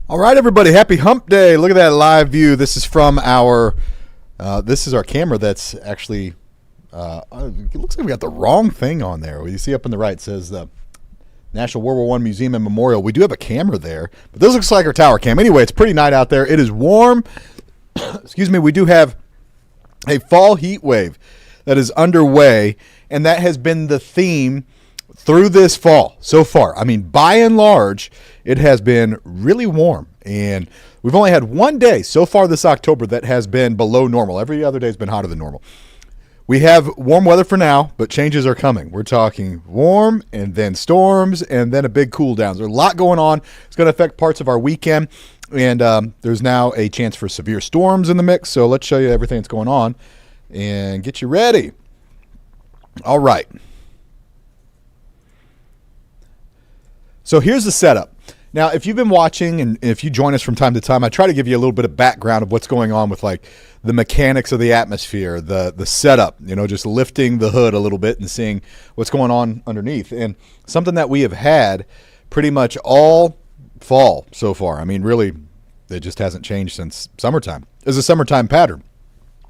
All right, everybody, happy hump day. Look at that live view. This is from our camera that's actually, it looks like we got the wrong thing on there. You see up on the right, it says the National World War I Museum and Memorial. We do have a camera there, but this looks like our tower cam. Anyway, it's pretty night out there. It is warm. Excuse me, we do have a fall heat wave that is underway, and that has been the theme through this fall so far. I mean, by and large, it has been really warm, and we've only had one day so far this October that has been below normal. Every other day has been hotter than normal. We have warm weather for now, but changes are coming. We're talking warm and then storms and then a big cool down. There's a lot going on. It's going to affect parts of our weekend, and there's now a chance for severe storms in the mix. So let's show you everything that's going on and get you ready. All right. So here's the setup. Now, if you've been watching and if you join us from time to time, I try to give you a little bit of background of what's going on with like the mechanics of the atmosphere, the setup, just lifting the hood a little bit and seeing what's going on underneath. And something that we have had pretty much all fall so far. I mean, really, it just hasn't changed since summertime. It's a summertime pattern,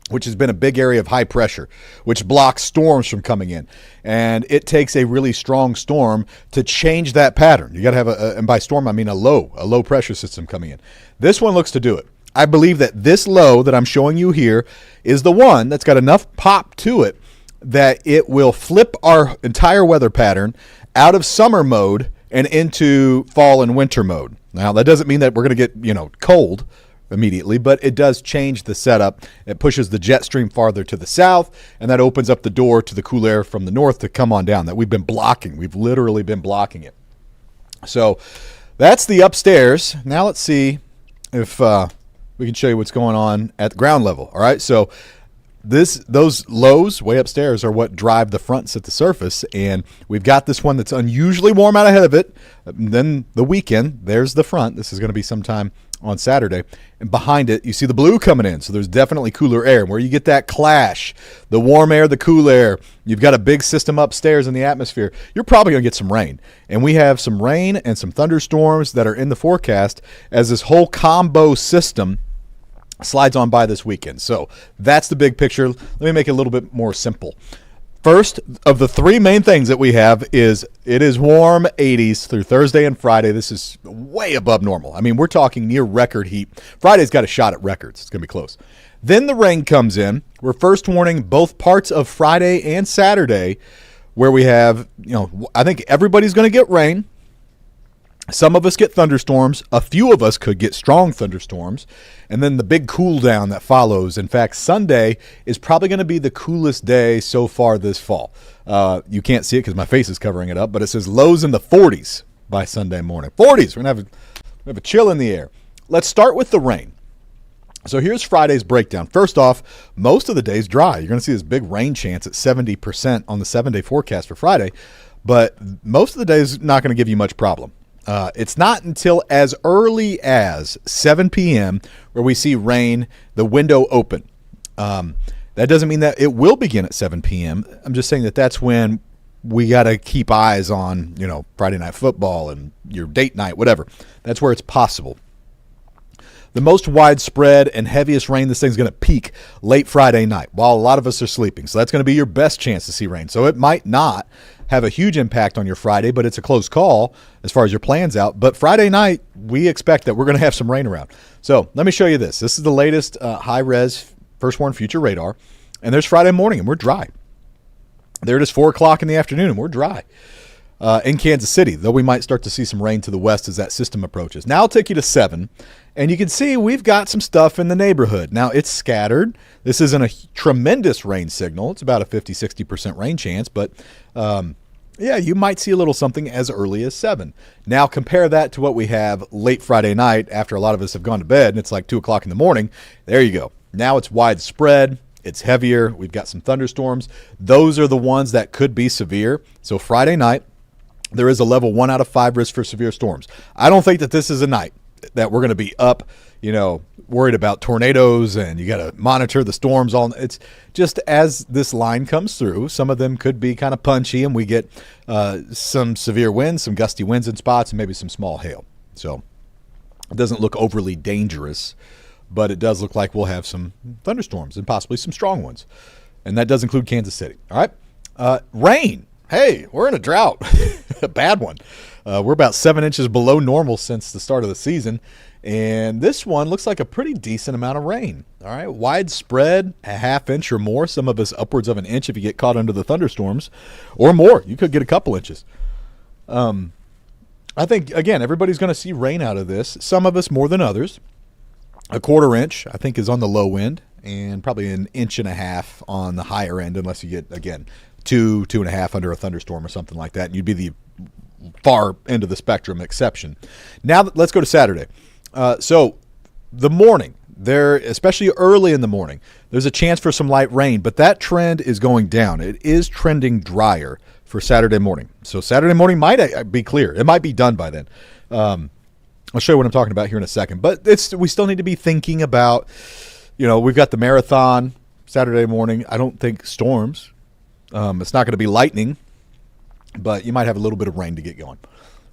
which has been a big area of high pressure, which blocks storms from coming in. And it takes a really strong storm to change that pattern. You got to have and by storm, I mean a low pressure system coming in. This one looks to do it. I believe that this low that I'm showing you here is the one that's got enough pop to it that it will flip our entire weather pattern out of summer mode and into fall and winter mode. Now, that doesn't mean that we're going to get, cold immediately, but it does change the setup. It pushes the jet stream farther to the south, and that opens up the door to the cool air from the north to come on down that we've been blocking. We've literally been blocking it. So that's the upstairs. Now let's see if we can show you what's going on at the ground level. All right, so those lows way upstairs are what drive the fronts at the surface, and we've got this one that's unusually warm out ahead of it. And then the weekend, there's the front. This is going to be sometime on Saturday, and behind it you see the blue coming in, so there's definitely cooler air. And where you get that clash, the warm air, the cool air, you've got a big system upstairs in the atmosphere, you're probably going to get some rain. And we have some rain and some thunderstorms that are in the forecast as this whole combo system slides on by this weekend. So that's the big picture. Let me make it a little bit more simple. First of the three main things that we have is it is warm 80s through Thursday and Friday. This is way above normal. I mean, we're talking near record heat. Friday's got a shot at records. It's going to be close. Then the rain comes in. We're first warning both parts of Friday and Saturday where we have, I think everybody's going to get rain. Some of us get thunderstorms. A few of us could get strong thunderstorms. And then the big cool down that follows. In fact, Sunday is probably going to be the coolest day so far this fall. You can't see it because my face is covering it up, but it says lows in the 40s by Sunday morning. 40s. We're going to have a chill in the air. Let's start with the rain. So here's Friday's breakdown. First off, most of the day's dry. You're going to see this big rain chance at 70% on the 7-day forecast for Friday, but most of the day is not going to give you much problem. It's not until as early as 7 p.m. where we see rain, the window open. That doesn't mean that it will begin at 7 p.m. I'm just saying that that's when we got to keep eyes on, Friday night football and your date night, whatever. That's where it's possible. The most widespread and heaviest rain, this thing's going to peak late Friday night while a lot of us are sleeping. So that's going to be your best chance to see rain. So it might not have a huge impact on your Friday, but it's a close call as far as your plans out. But Friday night, we expect that we're going to have some rain around. So let me show you this. This is the latest high-res First Warn Future radar. And there's Friday morning, and we're dry. There it is, 4 o'clock in the afternoon, and we're dry. In Kansas City, though we might start to see some rain to the west as that system approaches. Now I'll take you to 7, and you can see we've got some stuff in the neighborhood. Now it's scattered. This isn't a tremendous rain signal. It's about a 50-60% rain chance, but yeah, you might see a little something as early as 7. Now compare that to what we have late Friday night after a lot of us have gone to bed, and it's like 2 o'clock in the morning. There you go. Now it's widespread. It's heavier. We've got some thunderstorms. Those are the ones that could be severe. So Friday night, there is a level 1 out of 5 risk for severe storms. I don't think that this is a night that we're going to be up, worried about tornadoes and you got to monitor the storms. It's just as this line comes through, some of them could be kind of punchy and we get some severe winds, some gusty winds in spots, and maybe some small hail. So It doesn't look overly dangerous, but it does look like we'll have some thunderstorms and possibly some strong ones. And that does include Kansas City. All right. Rain. Hey, we're in a drought. A bad one. We're about 7 inches below normal since the start of the season. And this one looks like a pretty decent amount of rain. All right. Widespread, a ½ inch or more. Some of us upwards of an inch if you get caught under the thunderstorms, or more. You could get a couple inches. I think, again, everybody's going to see rain out of this. Some of us more than others. A 1/4 inch, I think, is on the low end, and probably 1.5 inches on the higher end, unless you get, again, 2.5 under a thunderstorm or something like that. And you'd be the far end of the spectrum exception. Now let's go to Saturday. So the morning, there, especially early in the morning, there's a chance for some light rain, but that trend is going down. It is trending drier for Saturday morning. So Saturday morning might be clear. It might be done by then. I'll show you what I'm talking about here in a second. But we still need to be thinking about, we've got the marathon Saturday morning. I don't think storms. It's not going to be lightning, but you might have a little bit of rain to get going.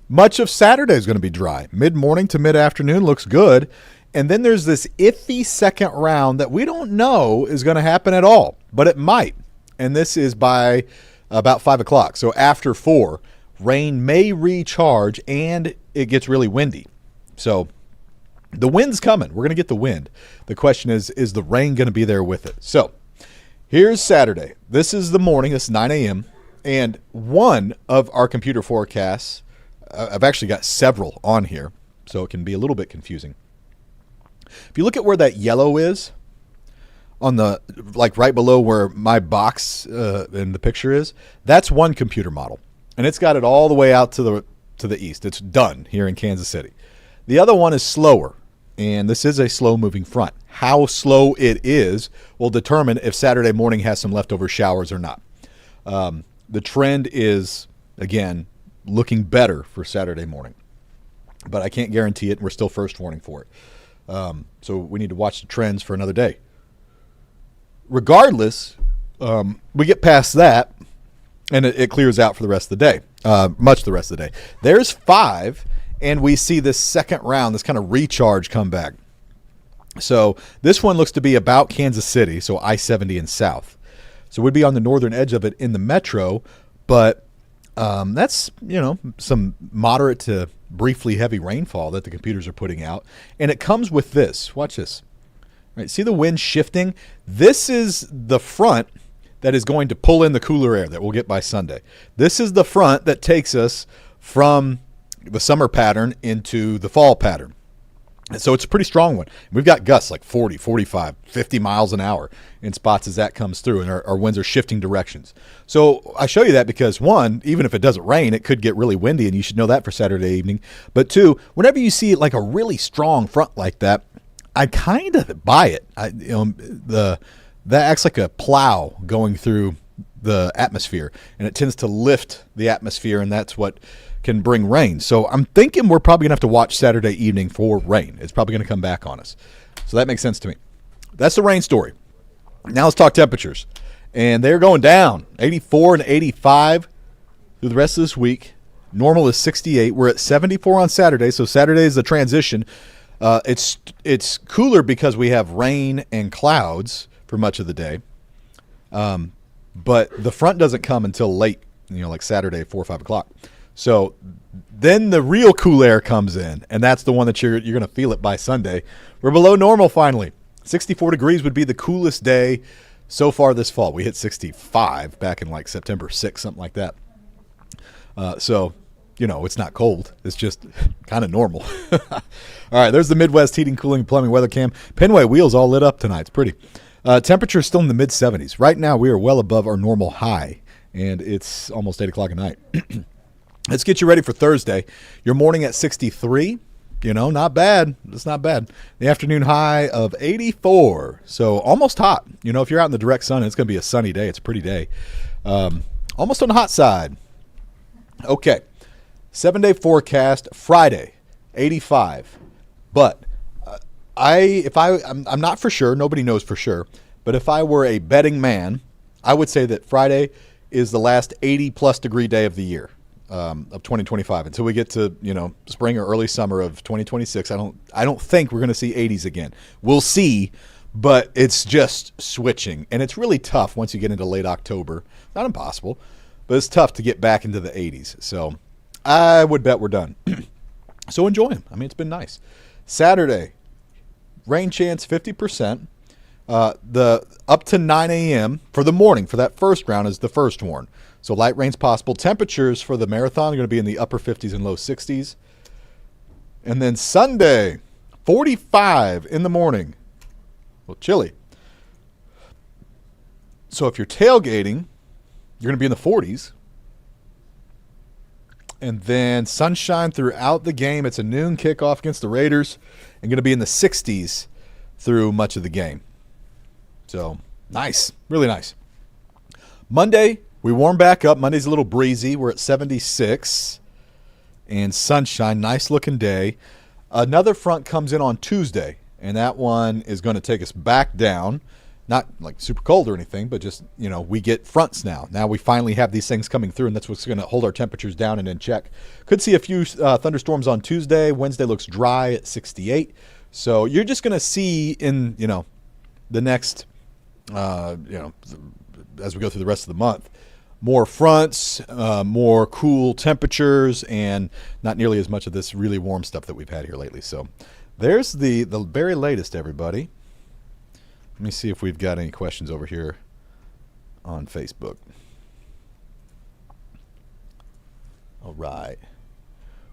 Much of Saturday is going to be dry. Mid-morning to mid-afternoon looks good. And then there's this iffy second round that we don't know is going to happen at all, but it might. And this is by about 5 o'clock. So after 4, rain may recharge and it gets really windy. So the wind's coming. We're going to get the wind. The question is the rain going to be there with it? So here's Saturday. This is the morning. It's 9 a.m. And one of our computer forecasts, I've actually got several on here, so it can be a little bit confusing. If you look at where that yellow is, on the, like right below where my box in the picture is, that's one computer model. And it's got it all the way out to the east. It's done here in Kansas City. The other one is slower, and this is a slow-moving front. How slow it is will determine if Saturday morning has some leftover showers or not. The trend is, again, looking better for Saturday morning, but I can't guarantee it, and we're still first warning for it. So we need to watch the trends for another day. Regardless, we get past that, and it clears out for the rest of the day, much of the rest of the day. There's 5, and we see this second round, this kind of recharge come back. So this one looks to be about Kansas City, so I-70 and south. So we'd be on the northern edge of it in the metro, but that's, some moderate to briefly heavy rainfall that the computers are putting out. And it comes with this. Watch this. Right, see the wind shifting? This is the front that is going to pull in the cooler air that we'll get by Sunday. This is the front that takes us from the summer pattern into the fall pattern. And so it's a pretty strong one. We've got gusts like 40, 45, 50 miles an hour in spots as that comes through, and our winds are shifting directions. So I show you that because, one, even if it doesn't rain, it could get really windy, and you should know that for Saturday evening. But two, whenever you see like a really strong front like that, I kind of buy it. That acts like a plow going through the atmosphere, and it tends to lift the atmosphere, and that's what can bring rain. So I'm thinking we're probably going to have to watch Saturday evening for rain. It's probably going to come back on us. So that makes sense to me. That's the rain story. Now let's talk temperatures. And they're going down, 84 and 85 through the rest of this week. Normal is 68. We're at 74 on Saturday, so Saturday is the transition. It's cooler because we have rain and clouds for much of the day. But the front doesn't come until late, like Saturday, 4 or 5 o'clock. So then the real cool air comes in, and that's the one that you're going to feel it by Sunday. We're below normal finally. 64 degrees would be the coolest day so far this fall. We hit 65 back in like September 6th, something like that. So, it's not cold. It's just kind of normal. All right, there's the Midwest Heating, Cooling, Plumbing Weather Cam. Penway wheels all lit up tonight. It's pretty. Temperature is still in the mid-70s. Right now, we are well above our normal high, and it's almost 8 o'clock at night. Let's get you ready for Thursday. Your morning at 63, not bad. It's not bad. The afternoon high of 84, so almost hot. If you're out in the direct sun, it's going to be a sunny day. It's a pretty day. Almost on the hot side. Okay, 7-day forecast, Friday, 85. But I'm not for sure. Nobody knows for sure. But if I were a betting man, I would say that Friday is the last 80-plus degree day of the year. of 2025 until we get to spring or early summer of 2026. I don't think we're going to see 80s again. We'll see, but it's just switching, and it's really tough once you get into late October. Not impossible, but it's tough to get back into the 80s. So I would bet we're done. So enjoy them. I mean, it's been nice. Saturday, rain chance 50%. The up to 9 a.m. for the morning for that first round is the first warn. So light rain's possible. Temperatures for the marathon are going to be in the upper 50s and low 60s. And then Sunday, 45 in the morning. A little chilly. So if you're tailgating, you're going to be in the 40s. And then sunshine throughout the game. It's a noon kickoff against the Raiders. And going to be in the 60s through much of the game. So nice. Really nice. Monday, we warm back up. Monday's a little breezy. We're at 76. And sunshine. Nice looking day. Another front comes in on Tuesday. And that one is going to take us back down. Not like super cold or anything, but just, we get fronts now. Now we finally have these things coming through, and that's what's going to hold our temperatures down and in check. Could see a few thunderstorms on Tuesday. Wednesday looks dry at 68. So you're just going to see in, the next, as we go through the rest of the month, more fronts, more cool temperatures, and not nearly as much of this really warm stuff that we've had here lately. So there's the very latest, everybody. Let me see if we've got any questions over here on Facebook. All right.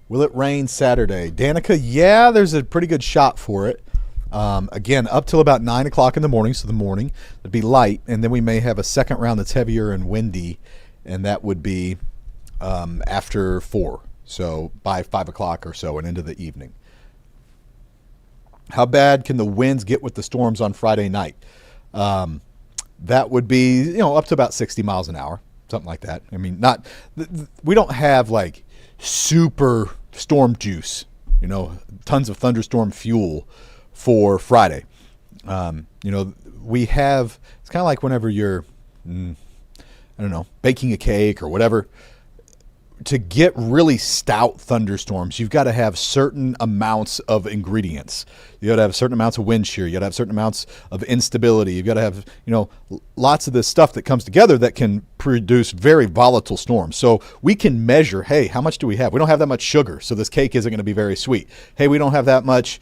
Will it rain Saturday? Danica, yeah, there's a pretty good shot for it. Again, up till about 9 o'clock in the morning, so the morning. It'd be light, and then we may have a second round that's heavier and windy, and that would be after 4, so by 5 o'clock or so and into the evening. How bad can the winds get with the storms on Friday night? That would be, up to about 60 miles an hour, something like that. I mean, we don't have like super storm juice, tons of thunderstorm fuel for Friday. We have, it's kind of like whenever you're, baking a cake or whatever. To get really stout thunderstorms, you've got to have certain amounts of ingredients. You got to have certain amounts of wind shear. You got to have certain amounts of instability. You've got to have, lots of this stuff that comes together that can produce very volatile storms. So we can measure, hey, how much do we have? We don't have that much sugar, so this cake isn't going to be very sweet. Hey, we don't have that much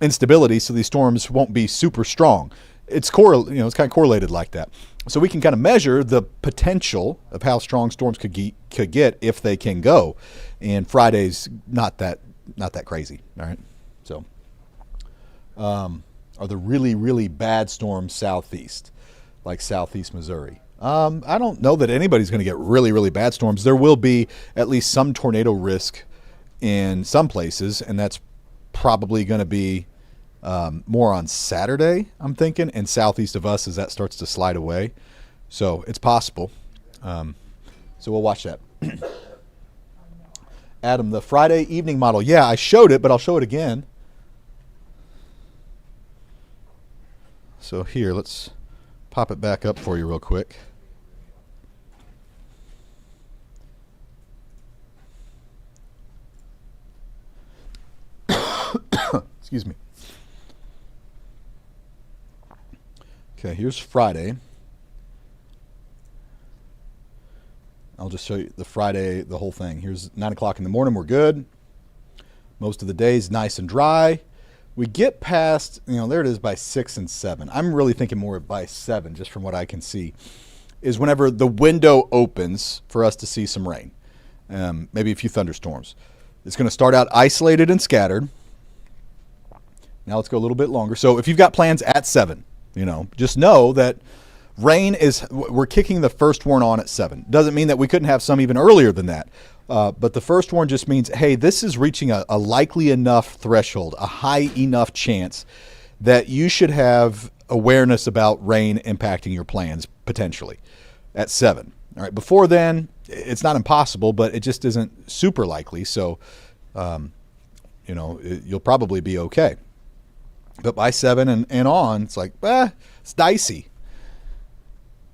instability, so these storms won't be super strong. It's it's kind of correlated like that. So we can kind of measure the potential of how strong storms could get if they can go. And Friday's not that crazy. All right. So are the really, really bad storms southeast, like southeast Missouri? I don't know that anybody's going to get really, really bad storms. There will be at least some tornado risk in some places, and that's probably going to be more on Saturday, I'm thinking, and southeast of us as that starts to slide away. So it's possible. So we'll watch that. Adam, the Friday evening model. Yeah, I showed it, but I'll show it again. So here, let's pop it back up for you real quick. Excuse me. Okay, here's Friday. I'll just show you the Friday, the whole thing. Here's 9 o'clock in the morning. We're good. Most of the day's nice and dry. We get past, there it is by 6 and 7. I'm really thinking more by 7, just from what I can see, is whenever the window opens for us to see some rain, maybe a few thunderstorms. It's going to start out isolated and scattered. Now let's go a little bit longer. So if you've got plans at 7, just know that we're kicking the first warn on at 7. Doesn't mean that we couldn't have some even earlier than that. But the first warn just means, hey, this is reaching a likely enough threshold, a high enough chance that you should have awareness about rain impacting your plans potentially at 7. All right. Before then, it's not impossible, but it just isn't super likely. So, you'll probably be okay. But by 7 and on, it's like, it's dicey.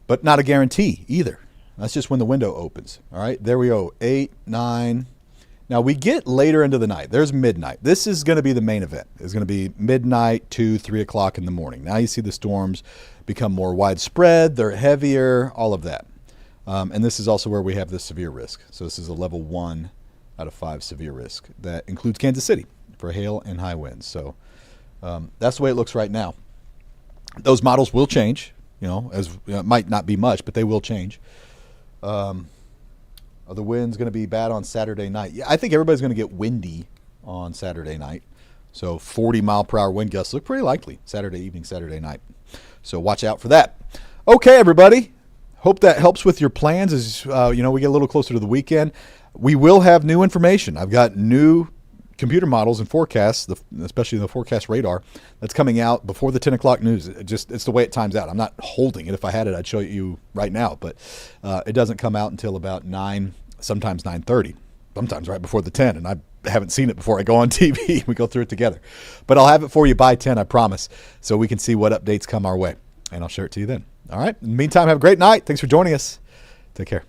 But not a guarantee either. That's just when the window opens. All right, there we go, 8, 9. Now we get later into the night. There's midnight. This is going to be the main event. It's going to be midnight to 3 o'clock in the morning. Now you see the storms become more widespread. They're heavier, all of that. And this is also where we have the severe risk. So this is a level 1 out of 5 severe risk. That includes Kansas City for hail and high winds. So that's the way it looks right now. Those models will change, as it might not be much, but they will change. Are the winds going to be bad on Saturday night? Yeah, I think everybody's going to get windy on Saturday night. So 40-mile-per-hour wind gusts look pretty likely Saturday evening, Saturday night. So watch out for that. Okay, everybody. Hope that helps with your plans as we get a little closer to the weekend. We will have new information. I've got new computer models and forecasts, especially the forecast radar, that's coming out before the 10 o'clock news. It's the way it times out. I'm not holding it. If I had it, I'd show you right now. But it doesn't come out until about 9, sometimes 9:30, sometimes right before the 10. And I haven't seen it before I go on TV. We go through it together. But I'll have it for you by 10, I promise, so we can see what updates come our way. And I'll share it to you then. All right. In the meantime, have a great night. Thanks for joining us. Take care.